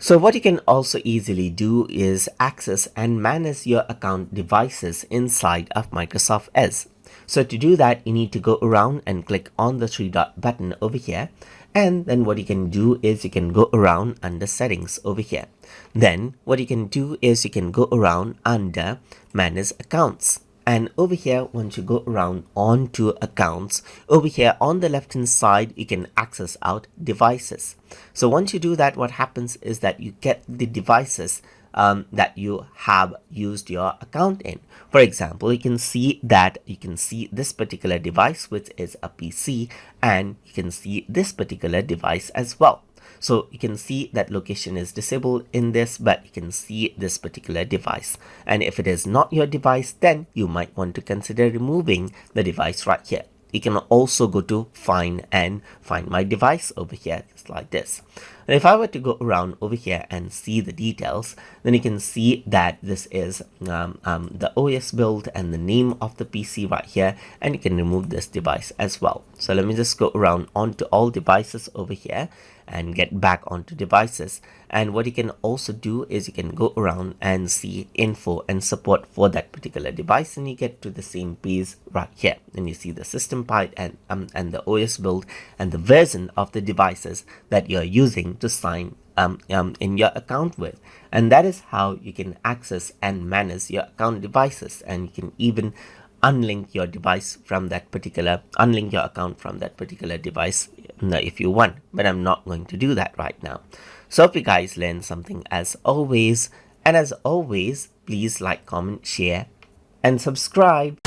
So what you can also easily do is access and manage your account devices inside of Microsoft Edge. So to do that, you need to go around and click on the three dot button over here. And then what you can do is you can go around under settings over here. Then what you can do is you can go around under manage accounts. And over here, once you go around onto accounts, over here on the left hand side, you can access out devices. So once you do that, what happens is that you get the devices that you have used your account in. For example, you can see this particular device, which is a PC, and you can see this particular device as well. So you can see that location is disabled in this, but you can see this particular device. And if it is not your device, then you might want to consider removing the device right here. You can also go to find my device over here, just like this. And if I were to go around over here and see the details, then you can see that this is the OS build and the name of the PC right here, and you can remove this device as well. So let me just go around onto all devices over here and get back onto devices. And what you can also do is you can go around and see info and support for that particular device, and you get to the same page right here. And you see the system part and the OS build and the version of the devices that you're using to sign in your account with. And that is how you can access and manage your account devices, and you can even unlink your account from that particular device if you want, but I'm not going to do that right now. So hope you guys learned something as always, and as always, please like, comment, share, and subscribe.